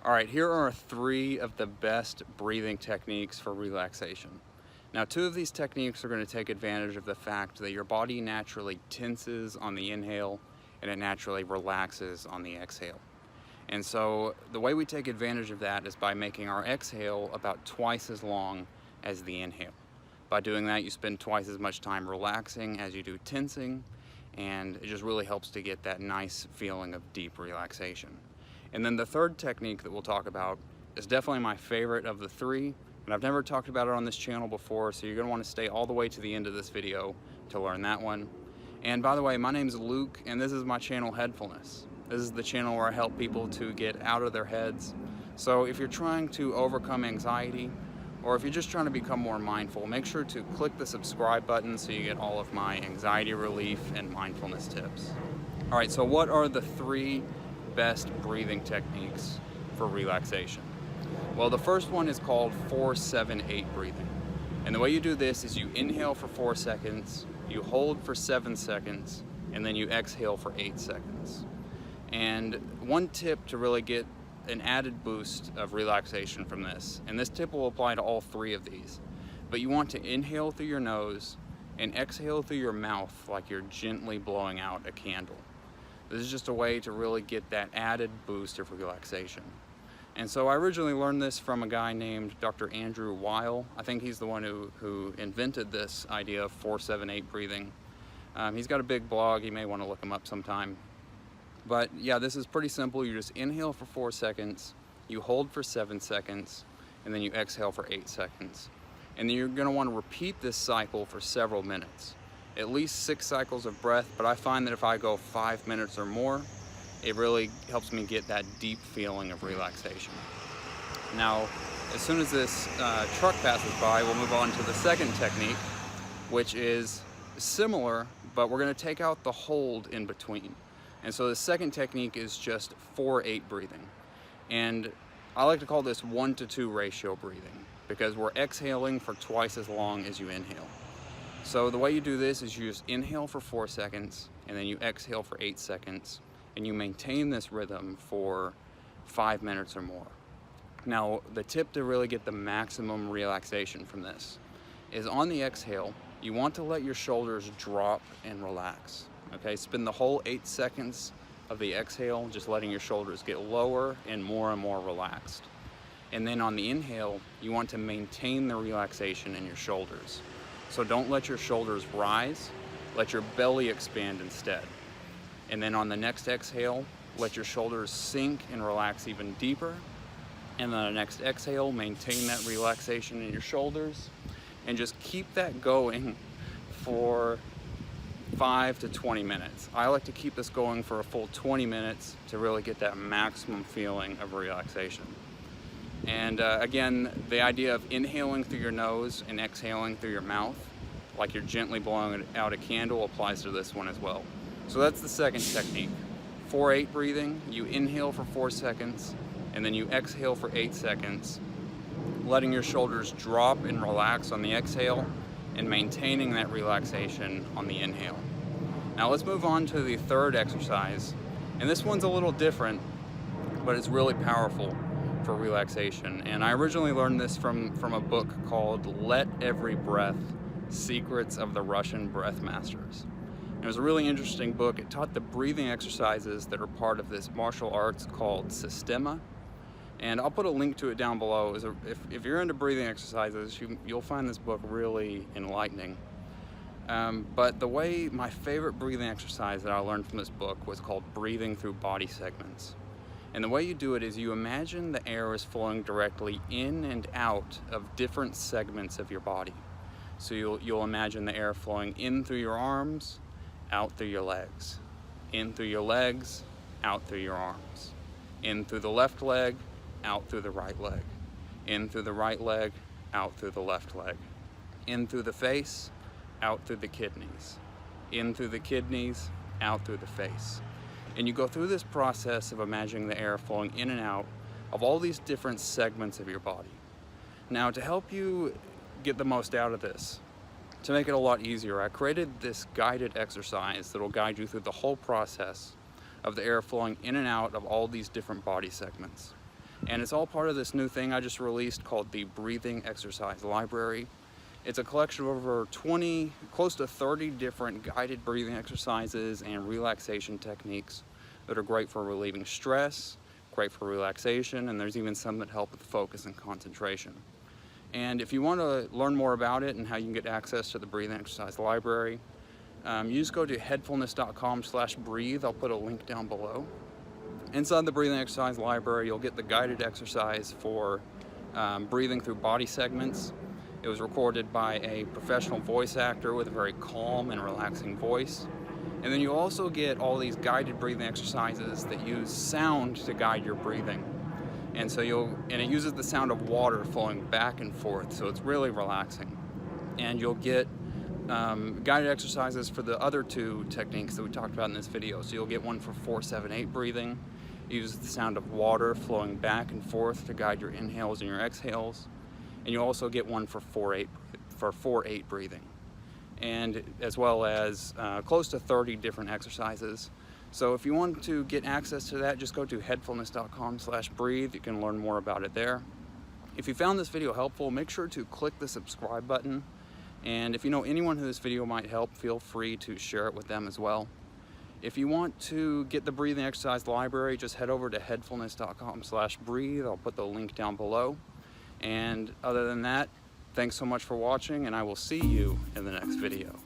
All right, here are 3 of the best breathing techniques for relaxation. Now, 2 of these techniques are going to take advantage of the fact that your body naturally tenses on the inhale and it naturally relaxes on the exhale. And so the way we take advantage of that is by making our exhale about twice as long as the inhale. By doing that, you spend twice as much time relaxing as you do tensing, and it just really helps to get that nice feeling of deep relaxation. And then the third technique that we'll talk about is definitely my favorite of the 3, and I've never talked about it on this channel before, so you're going to want to stay all the way to the end of this video to learn that one. And by the way, my name's Luke, and this is my channel, Headfulness. This is the channel where I help people to get out of their heads. So if you're trying to overcome anxiety, or if you're just trying to become more mindful, make sure to click the subscribe button so you get all of my anxiety relief and mindfulness tips. All right, so what are the 3 best breathing techniques for relaxation? Well, the first one is called 4-7-8 breathing. And the way you do this is you inhale for 4 seconds, you hold for 7 seconds, and then you exhale for 8 seconds. And one tip to really get an added boost of relaxation from this, and this tip will apply to all 3 of these, but you want to inhale through your nose and exhale through your mouth like you're gently blowing out a candle. This is just a way to really get that added boost of relaxation. And so I originally learned this from a guy named Dr. Andrew Weil. I think he's the one who invented this idea of 4-7-8 breathing. He's got a big blog, you may want to look him up sometime. But yeah, this is pretty simple. You just inhale for 4 seconds, you hold for 7 seconds, and then you exhale for 8 seconds. And then you're going to want to repeat this cycle for several minutes. At least 6 cycles of breath, but I find that if I go 5 minutes or more, it really helps me get that deep feeling of relaxation. Now, as soon as this truck passes by, we'll move on to the second technique, which is similar, but we're going to take out the hold in between. And so the second technique is just 4-8 breathing. And I like to call this 1-to-2 ratio breathing because we're exhaling for twice as long as you inhale. So the way you do this is you just inhale for 4 seconds and then you exhale for 8 seconds and you maintain this rhythm for 5 minutes or more. Now, the tip to really get the maximum relaxation from this is on the exhale, you want to let your shoulders drop and relax. Okay, spend the whole 8 seconds of the exhale just letting your shoulders get lower and more relaxed. And then on the inhale, you want to maintain the relaxation in your shoulders. So don't let your shoulders rise, let your belly expand instead. And then on the next exhale, let your shoulders sink and relax even deeper. And then on the next exhale, maintain that relaxation in your shoulders and just keep that going for 5 to 20 minutes. I like to keep this going for a full 20 minutes to really get that maximum feeling of relaxation. And again, the idea of inhaling through your nose and exhaling through your mouth, like you're gently blowing out a candle, applies to this one as well. So that's the second technique. 4-8 breathing, you inhale for 4 seconds, and then you exhale for 8 seconds, letting your shoulders drop and relax on the exhale, and maintaining that relaxation on the inhale. Now let's move on to the third exercise. And this one's a little different, but it's really powerful for relaxation. And I originally learned this from a book called Let Every Breath: Secrets of the Russian Breath Masters. It was a really interesting book. It taught the breathing exercises that are part of this martial arts called Sistema. And I'll put a link to it down below. If you're into breathing exercises, you'll find this book really enlightening. But my favorite breathing exercise that I learned from this book was called breathing through body segments. And the way you do it is you imagine the air is flowing directly in and out of different segments of your body. So you'll imagine the air flowing in through your arms, out through your legs, in through your legs, out through your arms, in through the left leg, out through the right leg, in through the right leg, out through the left leg, in through the face, out through the kidneys, in through the kidneys, out through the face. And you go through this process of imagining the air flowing in and out of all these different segments of your body. Now, to help you get the most out of this, to make it a lot easier, I created this guided exercise that will guide you through the whole process of the air flowing in and out of all these different body segments. And it's all part of this new thing I just released called the Breathing Exercise Library. It's a collection of over 20, close to 30 different guided breathing exercises and relaxation techniques that are great for relieving stress, great for relaxation, and there's even some that help with focus and concentration. And if you want to learn more about it and how you can get access to the Breathing Exercise Library, you just go to headfulness.com/breathe. I'll put a link down below. Inside the Breathing Exercise Library, you'll get the guided exercise for breathing through body segments. It was recorded by a professional voice actor with a very calm and relaxing voice. And then you also get all these guided breathing exercises that use sound to guide your breathing. And so it uses the sound of water flowing back and forth, so it's really relaxing. And you'll get guided exercises for the other two techniques that we talked about in this video. So you'll get one for 4-7-8 breathing. It uses the sound of water flowing back and forth to guide your inhales and your exhales. And you also get one for 4-8 breathing, and as well as close to 30 different exercises. So if you want to get access to that, just go to headfulness.com/breathe. You can learn more about it there. If you found this video helpful, make sure to click the subscribe button. And if you know anyone who this video might help, feel free to share it with them as well. If you want to get the Breathing Exercise Library, just head over to headfulness.com/breathe. I'll put the link down below. And other than that, thanks so much for watching, and I will see you in the next video.